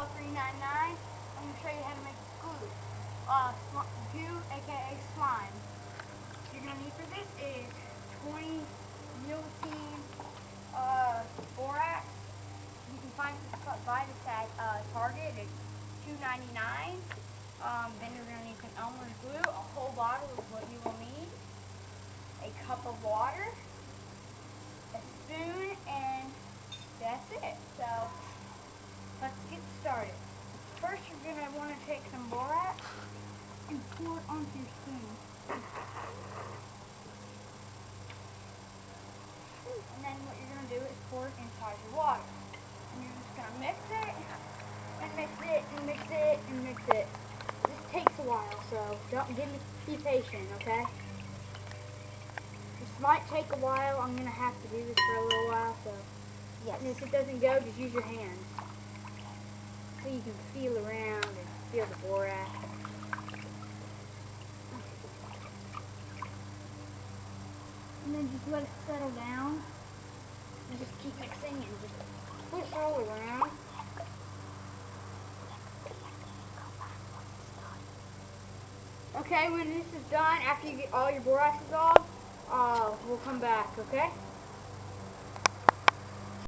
399. I'm going to show you how to make glue. Goo, aka slime. You're going to need for this is 20 millipede borax. You can buy this at Target. It's $2.99. Then you're going to need some Elmer's glue. A whole bottle is what you will need. A cup of water, a spoon, and that's it. So let's get started. First, you're going to want to take some borax and pour it onto your spoon. And then what you're going to do is pour it inside your water. And you're just going to mix it, and mix it, and mix it, and mix it. This takes a while, so be patient, okay? This might take a while. I'm going to have to do this for a little while, so yes. And if it doesn't go, just use your hands. So you can feel around and feel the borax. And then just let it settle down. And just keep mixing and just push all around. Okay, when this is done, after you get all your borax dissolved, we'll come back, okay?